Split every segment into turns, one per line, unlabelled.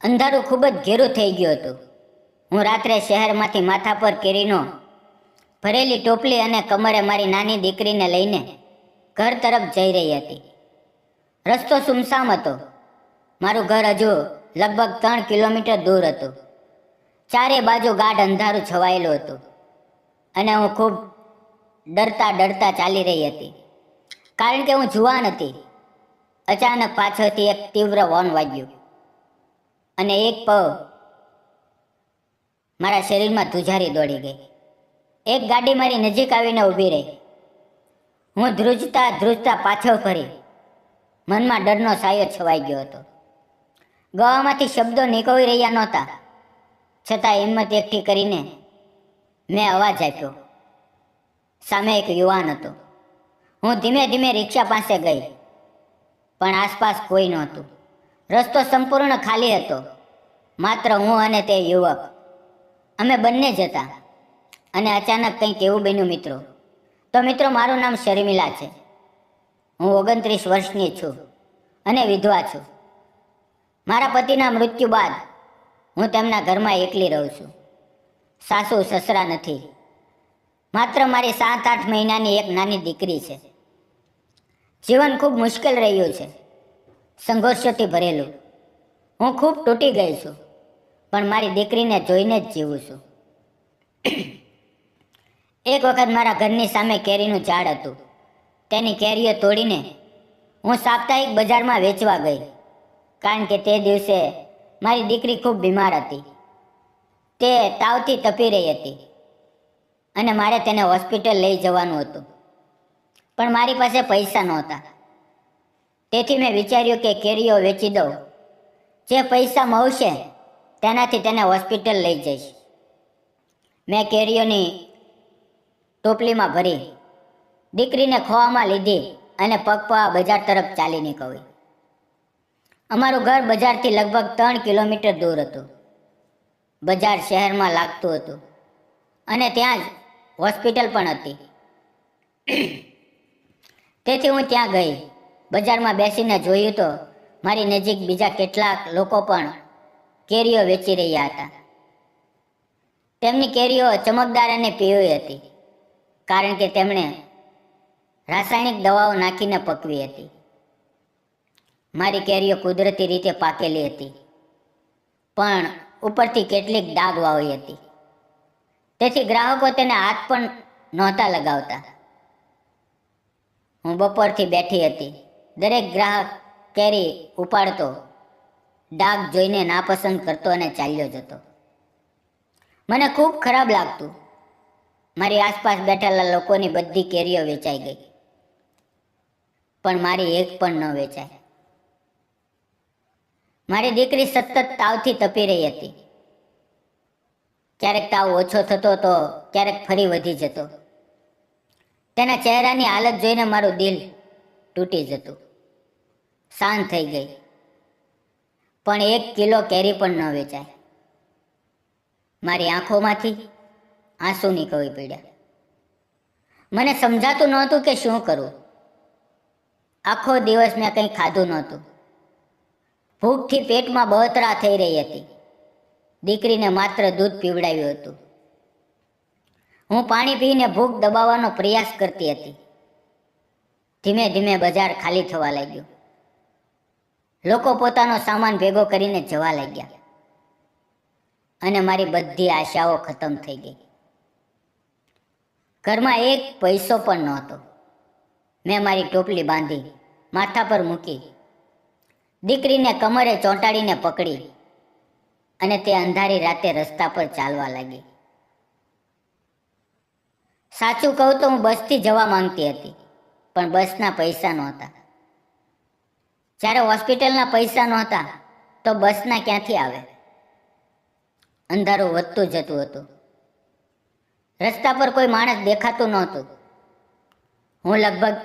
અંધારું ખૂબ જ ઘેરું થઈ ગયું હતું. હું રાત્રે શહેરમાંથી માથા પર કેરીનો ભરેલી ટોપલી અને કમરે મારી નાની દીકરીને લઈને ઘર તરફ જઈ રહી હતી. રસ્તો સુમસામ હતો. મારું ઘર હજુ લગભગ 3 કિલોમીટર દૂર હતું. ચારે બાજુ ગાઢ અંધારું છવાયેલું હતું અને હું ખૂબ ડરતા ડરતા ચાલી રહી હતી, કારણ કે હું જુવાન હતી. અચાનક પાછળથી એક તીવ્ર હોર્ન વાગ્યું અને એક પગ મારા શરીરમાં ધ્રુજારી દોડી ગઈ. એક ગાડી મારી નજીક આવીને ઊભી રહી. હું ધ્રુજતા ધ્રુજતા પાછળ ફરી. મનમાં ડરનો સાયો છવાઈ ગયો હતો. ગળામાંથી શબ્દો નીકળી રહ્યા નહોતા, છતાં હિંમત એકઠી કરીને મેં અવાજ આપ્યો. સામે એક યુવાન હતો. હું ધીમે ધીમે રિક્ષા પાસે ગઈ, પણ આસપાસ કોઈ નહોતું. રસ્તો સંપૂર્ણ ખાલી હતો. માત્ર હું અને તે યુવક. અમે બંને જ હતા. અને અચાનક કંઈક એવું બન્યું મિત્રો. તો મિત્રો, મારું નામ શર્મિલા છે. હું 29 વર્ષની છું અને વિધવા છું. મારા પતિના મૃત્યુ બાદ હું તેમના ઘરમાં એકલી રહું છું. સાસુ સસરા નથી. માત્ર મારી 7-8 મહિનાની એક નાની દીકરી છે. જીવન ખૂબ મુશ્કેલ રહ્યું છે, સંઘર્ષોથી ભરેલું. હું ખૂબ તૂટી ગઈ છું, પણ મારી દીકરીને જોઈને જ જીવું છું. એક વખત મારા ઘરની સામે કેરીનું ઝાડ હતું. તેની કેરીઓ તોડીને હું સાપ્તાહિક બજારમાં વેચવા ગઈ, કારણ કે તે દિવસે મારી દીકરી ખૂબ બીમાર હતી. તે તાવથી તપી રહી હતી અને મારે તેને હોસ્પિટલ લઈ જવાનું હતું, પણ મારી પાસે પૈસા નહોતા. તેથી મેં વિચાર્યું કે કેરીઓ વેચી દઉં. જે પૈસા મળશે તેનાથી તેને હોસ્પિટલ લઈ જઈશ. મેં કેરીઓની ટોપલીમાં ભરી, દીકરીને ખોવામાં લીધી અને પગપાળા બજાર તરફ ચાલી નીકળી. અમારું ઘર બજારથી લગભગ 3 કિલોમીટર દૂર હતું. બજાર શહેરમાં લાગતું હતું અને ત્યાં જ હોસ્પિટલ પણ હતી. તેથી હું ત્યાં ગઈ. બજારમાં બેસીને જોયું તો મારી નજીક બીજા કેટલાક લોકો પણ કેરીઓ વેચી રહ્યા હતા. તેમની કેરીઓ ચમકદાર અને પીળી હતી, કારણ કે તેમણે રાસાયણિક દવાઓ નાખીને પકવી હતી. મારી કેરીઓ કુદરતી રીતે પાકેલી હતી, પણ ઉપરથી કેટલીક ડાઘ વાળી હતી. તેથી ગ્રાહકો તેને હાથ પણ નહોતા લગાવતા. હું બપોરથી બેઠી હતી. દરેક ગ્રાહક કેરી ઉપાડતો, ડાઘ જોઈને નાપસંદ કરતો અને ચાલ્યો જતો. મને ખૂબ ખરાબ લાગતું. મારી આસપાસ બેઠેલા લોકોની બધી કેરીઓ વેચાઈ ગઈ, પણ મારી એક પણ ન વેચાય. મારી દીકરી સતત તાવથી તપી રહી હતી. ક્યારેક તાવ ઓછો થતો તો ક્યારેક ફરી વધી જતો. તેના ચહેરાની હાલત જોઈને મારું દિલ તૂટી જતું. શાંત થઈ ગઈ, પણ 1 કિલો કેરી પણ ન વેચાય. મારી આંખોમાંથી આંસુ નીકળી પડ્યા. મને સમજાતું નહોતું કે શું કરું. આખો દિવસ મેં કંઈ ખાધું નહોતું. ભૂખથી પેટમાં બળતરા થઈ રહી હતી. દીકરીને માત્ર દૂધ પીવડાવ્યું હતું. હું પાણી પીને ભૂખ દબાવવાનો પ્રયાસ કરતી હતી. ધીમે ધીમે બજાર ખાલી થવા લાગ્યું. લોકો પોતાનો સામાન ભેગો કરીને જવા લાગ્યા અને મારી બધી આશાઓ ખતમ થઈ ગઈ. ઘરમાં એક પૈસો પણ નહોતો. મેં મારી ટોપલી બાંધી, માથા પર મૂકી, દીકરીને કમરે ચોંટાડીને પકડી અને તે અંધારી રાતે રસ્તા પર ચાલવા લાગી. સાચું કહું તો હું બસથી જવા માંગતી હતી, પણ બસના પૈસા નહોતા. જ્યારે હોસ્પિટલના પૈસા નહોતા તો બસના ક્યાંથી આવે? અંધારું વધતું જતું હતું. રસ્તા પર કોઈ માણસ દેખાતું નહોતું. હું લગભગ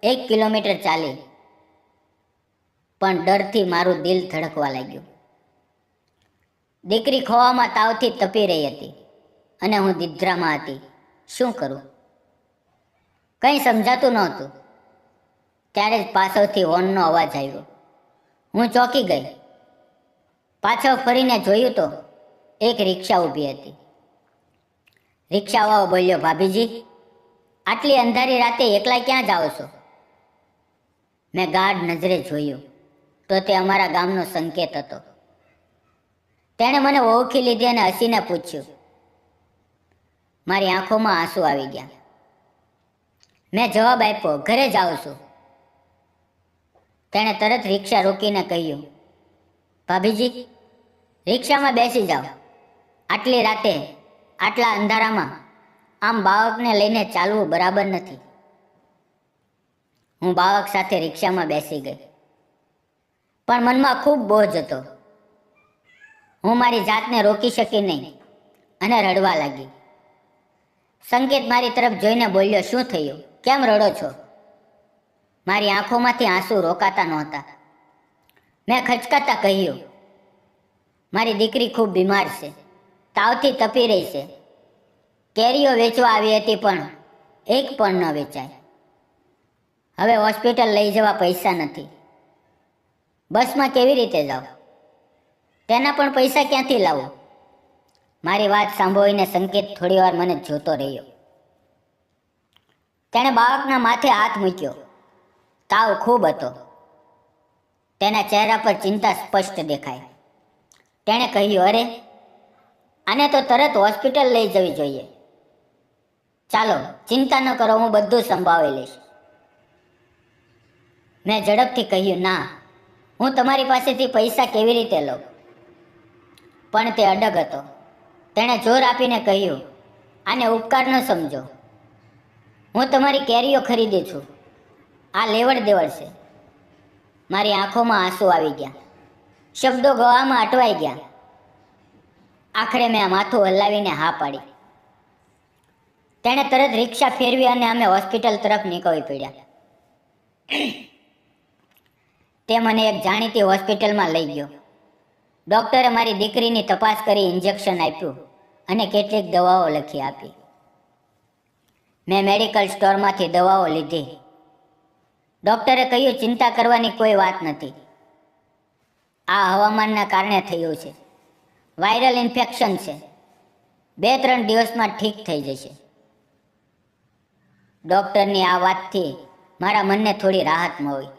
1 કિલોમીટર ચાલી, પણ ડરથી મારું દિલ ધડકવા લાગ્યું. દીકરી ખોવામાં તાવથી તપી રહી હતી અને હું નિદ્રામાં હતી. શું કરું? કંઈ સમજાતું નહોતું. ત્યારે જ પાછળથી હોર્નનો અવાજ આવ્યો. હું ચોંકી ગઈ. પાછળ ફરીને જોયું તો એક રિક્ષા ઊભી હતી. રિક્ષાવાળો બોલ્યો, ભાભીજી, આટલી અંધારી રાતે એકલા ક્યાં જાઓ છો? મેં ગાઢ નજરે જોયું તો તે અમારા ગામનો સંકેત હતો. તેણે મને ઓળખી લીધી અને હસીને પૂછ્યું. મારી આંખોમાં આંસુ આવી ગયા. મેં જવાબ આપ્યો, ઘરે જાઉં છું. તેણે તરત રિક્ષા રોકીને કહ્યું, ભાભીજી, રિક્ષામાં બેસી જાઓ. આટલી રાતે આટલા અંધારામાં આમ બાળકને લઈને ચાલવું બરાબર નથી. હું બાળક સાથે રિક્ષામાં બેસી ગઈ, પણ મનમાં ખૂબ બોજ હતો. હું મારી જાતને રોકી શકી નહીં અને રડવા લાગી. સંકેત મારી તરફ જોઈને બોલ્યો, શું થયું? કેમ રડો છો? મારી આંખોમાંથી આંસુ રોકાતા નહોતા. મેં ખચકાતા કહ્યું, મારી દીકરી ખૂબ બીમાર છે, તાવથી તપી રહી છે. કેરીઓ વેચવા આવી હતી પણ એક પણ ન વેચાય. હવે હોસ્પિટલ લઈ જવા પૈસા નથી. બસમાં કેવી રીતે જાઉં? તેના પણ પૈસા ક્યાંથી લાવું? મારી વાત સાંભળીને સંકેત થોડીવાર મને જોતો રહ્યો. તેણે બાળકના માથે હાથ મૂક્યો. તાવ ખૂબ હતો. તેના ચહેરા પર ચિંતા સ્પષ્ટ દેખાય. તેણે કહ્યું, અરે, આને તો તરત હોસ્પિટલ લઈ જવી જોઈએ. ચાલો, ચિંતા ન કરો, હું બધું સંભાળી લઈશ. મેં ઝડપથી કહ્યું, ના, હું તમારી પાસેથી પૈસા કેવી રીતે લઉં? પણ તે અડગ હતો. તેણે જોર આપીને કહ્યું, આને ઉપકાર ન સમજો. હું તમારી કેરીઓ ખરીદી છું. આ લેવડ દેવડ છે. મારી આંખોમાં આંસુ આવી ગયા. શબ્દો ગળામાં અટવાઈ ગયા. આખરે મેં માથું હલાવીને હા પાડી. તેણે તરત રિક્ષા ફેરવી અને અમે હોસ્પિટલ તરફ નીકળી પડ્યા. તે મને એક જાણીતી હોસ્પિટલમાં લઈ ગયો. ડૉક્ટરે મારી દીકરીની તપાસ કરી ઇન્જેક્શન આપ્યું અને કેટલીક દવાઓ લખી આપી. મેં મેડિકલ સ્ટોરમાંથી દવાઓ લીધી. ડૉક્ટરે કહ્યું, ચિંતા કરવાની કોઈ વાત નથી. આ હવામાનના કારણે થયું છે. વાયરલ ઇન્ફેક્શન છે. 2-3 દિવસમાં ઠીક થઈ જશે. ડૉક્ટરની આ વાતથી મારા મનને થોડી રાહત મળી.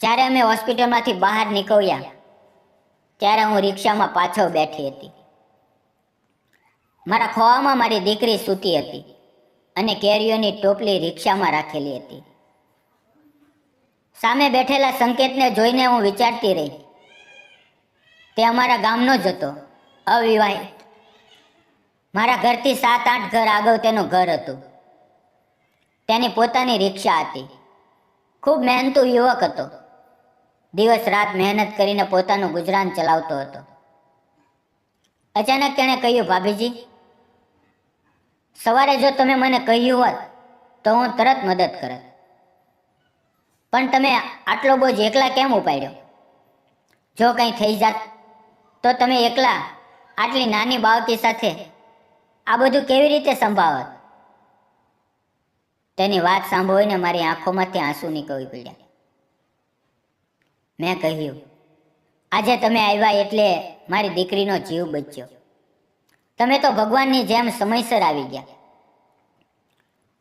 જ્યારે અમે હોસ્પિટલમાંથી બહાર નીકળ્યા ત્યારે હું રિક્ષામાં પાછળ બેઠી હતી. મારા ખોળામાં મારી દીકરી સૂતી હતી અને કેરીઓની ટોપલી રિક્ષામાં રાખેલી હતી. સામે બેઠેલા સંકેતને જોઈને હું વિચારતી રહી. તે અમારા ગામનો જ હતો, અવિવાહિત. મારા ઘરથી 7-8 ઘર આગળ તેનું ઘર હતું. તેની પોતાની રિક્ષા હતી. ખૂબ મહેનતુ યુવક હતો. દિવસ રાત મહેનત કરીને પોતાનું ગુજરાન ચલાવતો હતો. અચાનક તેણે કહ્યું, ભાભીજી, સવારે જો તમે મને કહ્યું હોત તો હું તરત મદદ કરત. પણ તમે આટલો બોજ એકલા કેમ ઉપાડ્યો? જો કંઈ થઈ જાત તો તમે એકલા આટલી નાની બાળકી સાથે આ બધું કેવી રીતે સંભાળત? તેની વાત સાંભળીને મારી આંખોમાંથી આંસુ નીકળી પડ્યા. મેં કહ્યું, આજે તમે આવ્યા એટલે મારી દીકરીનો જીવ બચ્યો. તમે તો ભગવાનની જેમ સમયસર આવી ગયા.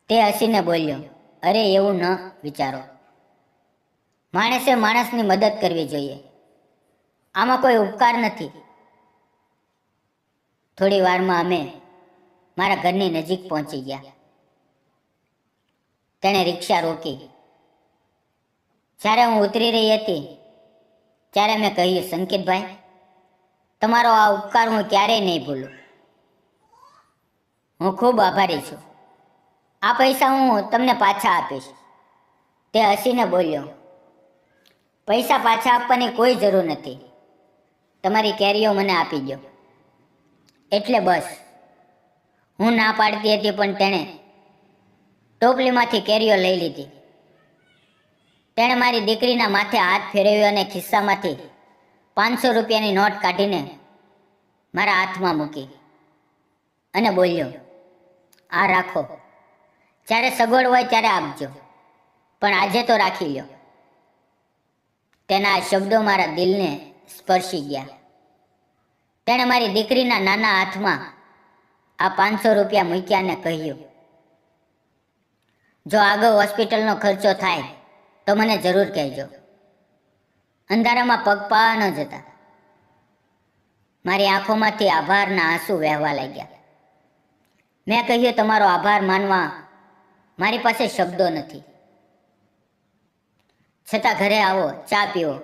તે હસીને બોલ્યો, અરે, એવું ન વિચારો. માણસે માણસની મદદ કરવી જોઈએ. આમાં કોઈ ઉપકાર નથી. થોડી વારમાં અમે મારા ઘરની નજીક પહોંચી ગયા. તેણે રિક્ષા રોકી. જ્યારે હું ઉતરી રહી હતી ત્યારે મેં કહ્યું, સંકેતભાઈ, તમારો આ ઉપકાર હું ક્યારેય નહીં ભૂલું. હું ખૂબ આભારી છું. આ પૈસા હું તમને પાછા આપીશ. તે હસીને બોલ્યો, પૈસા પાછા આપવાની કોઈ જરૂર નથી. તમારી કેરીઓ મને આપી દો. એટલે બસ. હું ના પાડતી હતી પણ તેણે ટોપલીમાંથી કેરીઓ લઈ લીધી. તેણે મારી દીકરીના માથે હાથ ફેરવ્યો અને ખિસ્સામાંથી 500 રૂપિયાની નોટ કાઢીને મારા હાથમાં મૂકી અને બોલ્યો, આ રાખો. જ્યારે સગવડ હોય ત્યારે આપજો, પણ આજે તો રાખી લ્યો. તેના આ શબ્દો મારા દિલને સ્પર્શી ગયા. તેણે મારી દીકરીના નાના હાથમાં આ 500 રૂપિયા મૂક્યા અને કહ્યું, જો આગળ હોસ્પિટલનો ખર્ચો થાય તો મને જરૂર કહેજો. અંધારામાં પગપાળા ન જતા. મારી આંખોમાંથી આભારના આંસુ વહેવા લાગ્યા. મેં કહ્યું, તમારો આભાર માનવા મારી પાસે શબ્દો નથી. છતાં ઘરે આવો, ચા પીવો.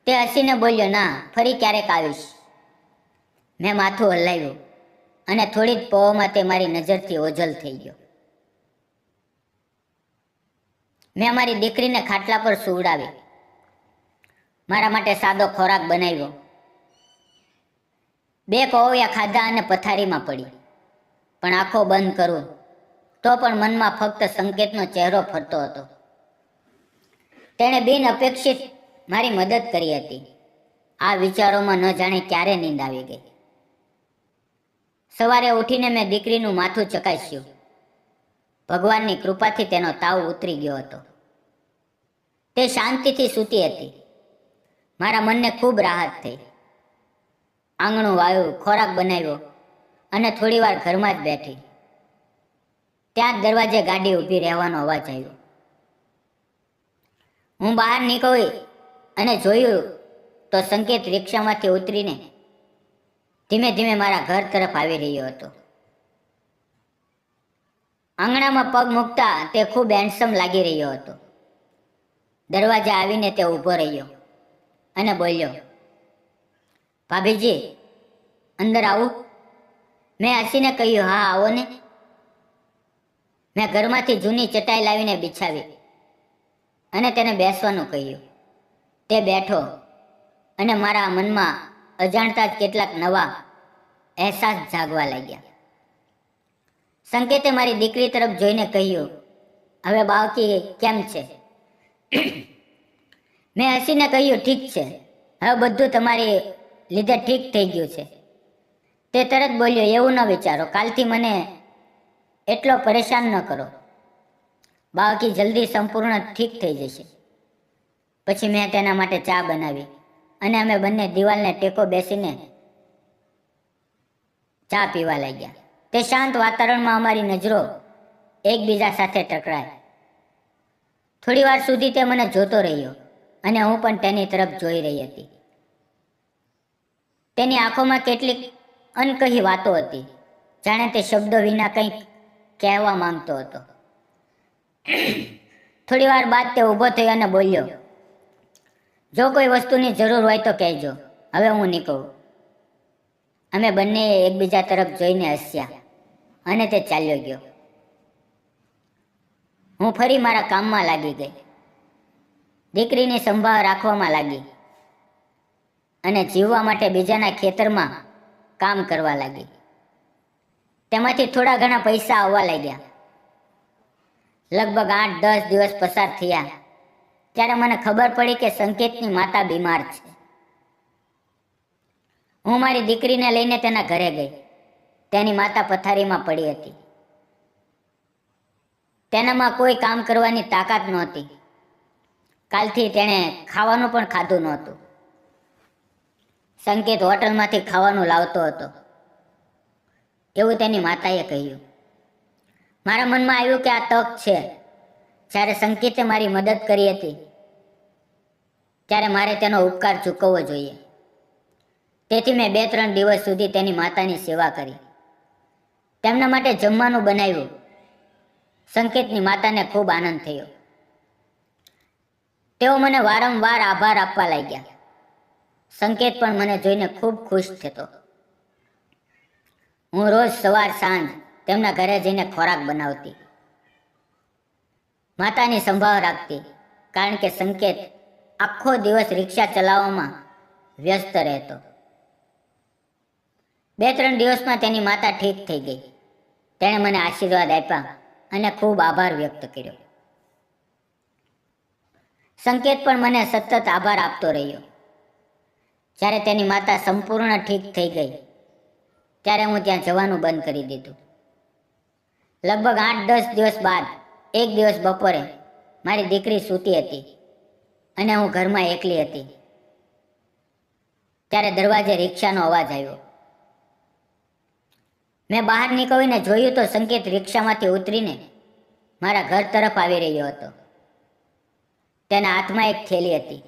તે હસીને બોલ્યો, ના, ફરી ક્યારેક આવીશ. મેં માથું હલાવ્યું અને થોડી જ પહોમાં તે મારી નજરથી ઓझલ થઈ ગયો. મેં મારી દીકરીને ખાટલા પર સુવડાવી. મારા માટે સાદો ખોરાક બનાવ્યો. 2 કોળિયા ખાધા અને પથારીમાં પડી. પણ આંખો બંધ કરું તો પણ મનમાં ફક્ત સંકેતનો ચહેરો ફરતો હતો. તેણે બિન અપેક્ષિત મારી મદદ કરી હતી. આ વિચારોમાં ન જાણે ક્યારે નીંદ આવી ગઈ. સવારે ઉઠીને મેં દીકરીનું માથું ચકાસ્યું. ભગવાનની કૃપાથી તેનો તાવ ઉતરી ગયો હતો. તે શાંતિથી સૂતી હતી. મારા મનને ખૂબ રાહત થઈ. આંગણું વાવ્યું, ખોરાક બનાવ્યો અને થોડી વાર ઘરમાં જ બેઠી. ત્યાં જ દરવાજે ગાડી ઊભી રહેવાનો અવાજ આવ્યો. હું બહાર નીકળી અને જોયું તો સંકેત રિક્ષામાંથી ઉતરીને ધીમે ધીમે મારા ઘર તરફ આવી રહ્યો હતો. આંગણામાં પગ મૂકતા તે ખૂબ હેન્ડસમ લાગી રહ્યો હતો. દરવાજે આવીને તે ઊભો રહ્યો અને બોલ્યો, ભાભીજી, અંદર આવું? મેં હસીને કહ્યું, હા, આવો ને. મેં ઘરમાંથી જૂની ચટાઈ લાવીને બિછાવી અને તેને બેસવાનું કહ્યું. તે બેઠો અને મારા મનમાં અજાણતા જ કેટલાક નવા અહેસાસ જાગવા લાગ્યા. સંકેતે મારી દીકરી તરફ જોઈને કહ્યું, હવે બાળકી કેમ છે? મેં હસીને કહ્યું, ઠીક છે, હવે બધું તમારી લીધે ઠીક થઈ ગયું છે. તે તરત બોલ્યો, એવું ન વિચારો, કાલથી મને એટલો પરેશાન ન કરો. બાળકી જલ્દી સંપૂર્ણ ઠીક થઈ જશે. પછી મેં તેના માટે ચા બનાવી અને અમે બંને દિવાલને ટેકો બેસીને ચા પીવા લાગ્યા. તે શાંત વાતાવરણમાં અમારી નજરો એકબીજા સાથે ટકરાય. થોડી વાર સુધી તે મને જોતો રહ્યો અને હું પણ તેની તરફ જોઈ રહી હતી. તેની આંખોમાં કેટલીક અનકહી વાતો હતી, જાણે તે શબ્દો વિના કંઈક કહેવા માંગતો હતો. થોડી વાર બાદ તે ઊભો થયો અને બોલ્યો, જો કોઈ વસ્તુની જરૂર હોય તો કહેજો, હવે હું નીકળું. અમે બંને એકબીજા તરફ જોઈને હસ્યા અને તે ચાલ્યો ગયો. હું ફરી મારા કામમાં લાગી ગઈ. દીકરીની સંભાળ રાખવામાં લાગી અને જીવવા માટે બીજાના ખેતરમાં કામ કરવા લાગી. તેમાંથી થોડા ઘણા પૈસા આવવા લાગ્યા. લગભગ 8-10 દિવસ પસાર થયા ત્યારે મને ખબર પડી કે સંકેતની માતા બીમાર છે. હું મારી દીકરીને લઈને તેના ઘરે ગઈ. તેની માતા પથારીમાં પડી હતી. તેનામાં કોઈ કામ કરવાની તાકાત નહોતી. કાલથી તેણે ખાવાનું પણ ખાધું નહોતું. સંકેત હોટલમાંથી ખાવાનું લાવતો હતો એવું તેની માતાએ કહ્યું. મારા મનમાં આવ્યું કે આ તક છે. જ્યારે સંકેતે મારી મદદ કરી હતી ત્યારે મારે તેનો ઉપકાર ચૂકવવો જોઈએ. તેથી મેં 2-3 દિવસ સુધી તેની માતાની સેવા કરી. તેમના માટે જમવાનું બનાવ્યું. સંકેતની માતાને ખૂબ આનંદ થયો. તેઓ મને વારંવાર આભાર આપવા લાગ્યા. સંકેત પણ મને જોઈને ખૂબ ખુશ થતો. હું રોજ સવાર સાંજ તેમના ઘરે જઈને ખોરાક બનાવતી, માતાની સંભાળ રાખતી, કારણ કે સંકેત આખો દિવસ રિક્ષા ચલાવવામાં વ્યસ્ત રહેતો. 2-3 દિવસમાં તેની માતા ઠીક થઈ ગઈ. તેણે મને આશીર્વાદ આપ્યા અને ખૂબ આભાર વ્યક્ત કર્યો. સંકેત પણ મને સતત આભાર આપતો રહ્યો. જ્યારે તેની માતા સંપૂર્ણ ઠીક થઈ ગઈ ત્યારે હું ત્યાં જવાનું બંધ કરી દીધું. લગભગ 8-10 દિવસ બાદ એક દિવસ બપોરે મારી દીકરી સૂતી હતી અને હું ઘરમાં એકલી હતી. ત્યારે દરવાજે રિક્ષાનો અવાજ આવ્યો. મેં બહાર નીકળીને જોયું તો સંકેત રિક્ષામાંથી ઉતરીને મારા ઘર તરફ આવી રહ્યો હતો. તેના હાથમાં એક થેલી હતી.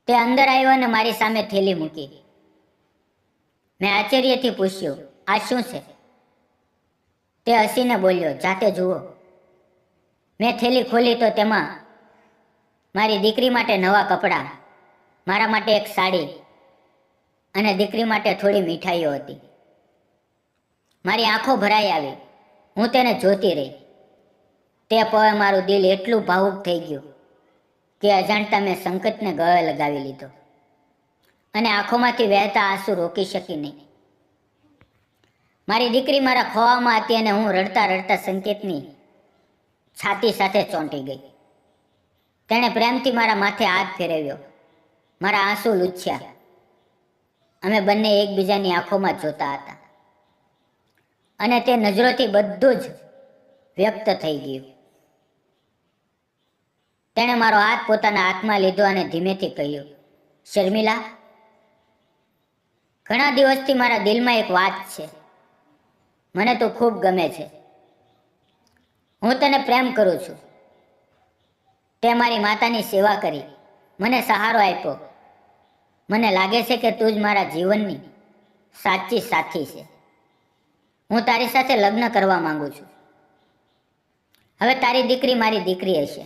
તે અંદર આવ્યો અને મારી સામે થેલી મૂકી. મેં આશ્ચર્યથી પૂછ્યું, આ શું છે? તે હસીને બોલ્યો, જાતે જુઓ. મેં થેલી ખોલી તો તેમાં મારી દીકરી માટે નવા કપડાં, મારા માટે એક સાડી અને દીકરી માટે થોડી મીઠાઈઓ હતી. મારી આંખો ભરાઈ આવી. હું તેને જોતી રહી. તે પળે મારું દિલ એટલું ભાવુક થઈ ગયું કે અજાણતા મેં સંકેતને ગળે લગાવી લીધો અને આંખોમાંથી વહેતા આંસુ રોકી શકી નહીં. મારી દીકરી મારા ખોળામાં હતી અને હું રડતા રડતા સંકેતની છાતી સાથે ચોંટી ગઈ. તેણે પ્રેમથી મારા માથે હાથ ફેરવ્યો, મારા આંસુ લૂછ્યા. અમે બંને એકબીજાની આંખોમાં જોતા હતા અને તે નજરોથી બધું જ વ્યક્ત થઈ ગયું. તેણે મારો હાથ પોતાના હાથમાં લીધો અને ધીમેથી કહ્યું, શર્મિલા, ઘણા દિવસથી મારા દિલમાં એક વાત છે. મને તું ખૂબ ગમે છે. હું તને પ્રેમ કરું છું. તે મારી માતાની સેવા કરી, મને સહારો આપ્યો. મને લાગે છે કે તું જ મારા જીવનની સાચી સાથી છે. હું તારી સાથે લગ્ન કરવા માંગુ છું. હવે તારી દીકરી મારી દીકરી હશે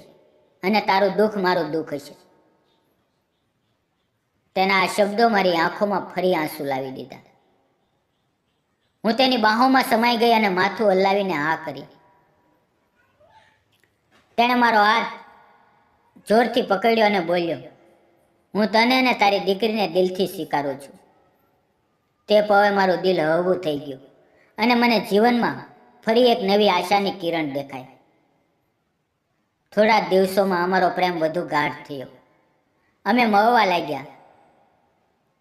અને તારું દુઃખ મારું દુઃખ હશે. તેના આ શબ્દો મારી આંખોમાં ફરી આંસુ લાવી દીધા. હું તેની બાહોમાં સમાઈ ગઈ અને માથું હલાવીને હા કરી. તેણે મારો હાથ જોરથી પકડ્યો અને બોલ્યો, હું તને અને તારી દીકરીને દિલથી સ્વીકારું છું. તે પળે મારું દિલ હળવું થઈ ગયું અને મને જીવનમાં ફરી એક નવી આશાની કિરણ દેખાય. થોડા દિવસોમાં અમારો પ્રેમ વધુ ગાઢ થયો. અમે મળવા લાગ્યા,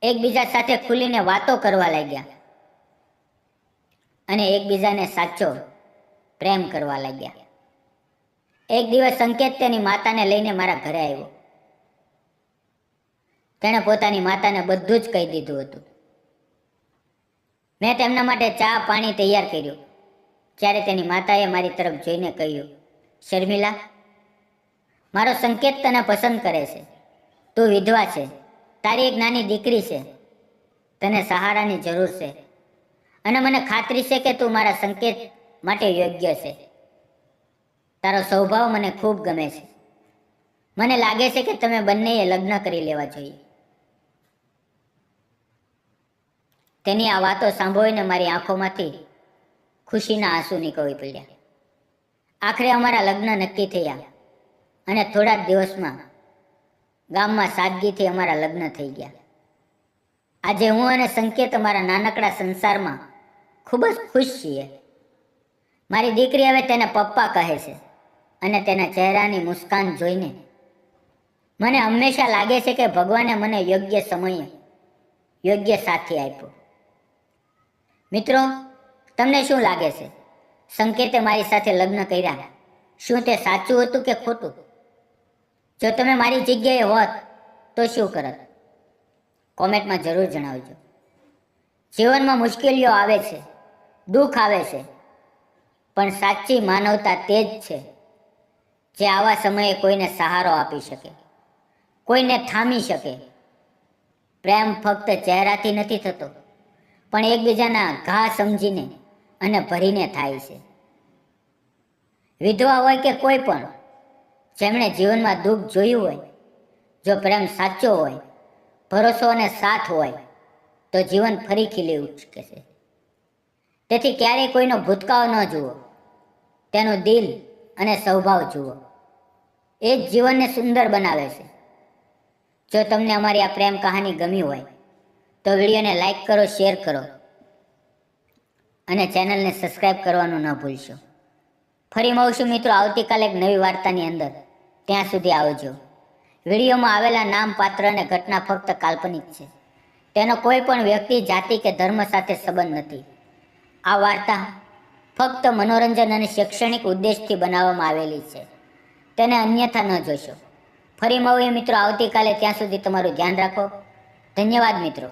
એકબીજા સાથે ખુલીને વાતો કરવા લાગ્યા અને એકબીજાને સાચો પ્રેમ કરવા લાગ્યા. એક દિવસ સંકેત તેની માતાને લઈને મારા ઘરે આવ્યો. તેણે પોતાની માતાને બધું જ કહી દીધું હતું. મેં તેમના માટે ચા પાણી તૈયાર કર્યું. ત્યારે તેની માતાએ મારી તરફ જોઈને કહ્યું, શર્મિલા, મારો સંકેત તને પસંદ કરે છે. તું વિધવા છે, તારી એક નાની દીકરી છે, તને સહારાની જરૂર છે અને મને ખાતરી છે કે તું મારા સંકેત માટે યોગ્ય છે. તારો સ્વભાવ મને ખૂબ ગમે છે. મને લાગે છે કે તમે બંનેએ લગ્ન કરી લેવા જોઈએ. તેની આ વાતો સાંભળીને મારી આંખોમાંથી ખુશીના આંસુ નીકળી પડ્યા. આખરે અમારા લગ્ન નક્કી થયા અને થોડા જ દિવસમાં ગામમાં સાદગીથી અમારા લગ્ન થઈ ગયા. આજે હું અને સંકેત અમારા નાનકડા સંસારમાં ખૂબ જ ખુશ છીએ. મારી દીકરી હવે તેને પપ્પા કહે છે અને તેના ચહેરાની મુસ્કાન જોઈને મને હંમેશા લાગે છે કે ભગવાને મને યોગ્ય સમયે યોગ્ય સાથી આપ્યો. મિત્રો, તમને શું લાગે છે? સંકેતે મારી સાથે લગ્ન કર્યા, શું તે સાચું હતું કે ખોટું? જો તમે મારી જગ્યાએ હોત તો શું કરત? કોમેન્ટમાં જરૂર જણાવજો. જીવનમાં મુશ્કેલીઓ આવે છે, દુઃખ આવે છે, પણ સાચી માનવતા તે જ છે જે આવા સમયે કોઈને સહારો આપી શકે, કોઈને થામી શકે. પ્રેમ ફક્ત ચહેરાથી નથી થતો, પણ એકબીજાના ઘા સમજીને અને ભરીને થાય છે. વિધવા હોય કે કોઈ પણ, જેમણે જીવનમાં દુઃખ જોયું હોય, જો પ્રેમ સાચો હોય, ભરોસો અને સાથ હોય તો જીવન ફરી ખીલી ઉઠકે છે. તેથી ક્યારેય કોઈનો ભૂતકાળ ન જુઓ, તેનું દિલ અને સ્વભાવ જુઓ. એ જ જીવનને સુંદર બનાવે છે. જો તમને અમારી આ પ્રેમ કહાની ગમી હોય તો વિડીયોને લાઈક કરો, શેર કરો અને ચેનલને સબસ્ક્રાઈબ કરવાનું ન ભૂલશો. ફરી મળશું મિત્રો આવતીકાલે એક નવી વાર્તાની અંદર. ત્યાં સુધી આવજો. વિડીયોમાં આવેલા નામ, પાત્ર અને ઘટના ફક્ત કાલ્પનિક છે. તેનો કોઈ પણ વ્યક્તિ, જાતિ કે ધર્મ સાથે સંબંધ નથી. આ વાર્તા ફક્ત મનોરંજન અને શૈક્ષણિક ઉદ્દેશથી બનાવવામાં આવેલી છે. તેને અન્યથા ન જોશો. ફરી મળીએ મિત્રો આવતીકાલે. ત્યાં સુધી તમારું ધ્યાન રાખો. ધન્યવાદ મિત્રો.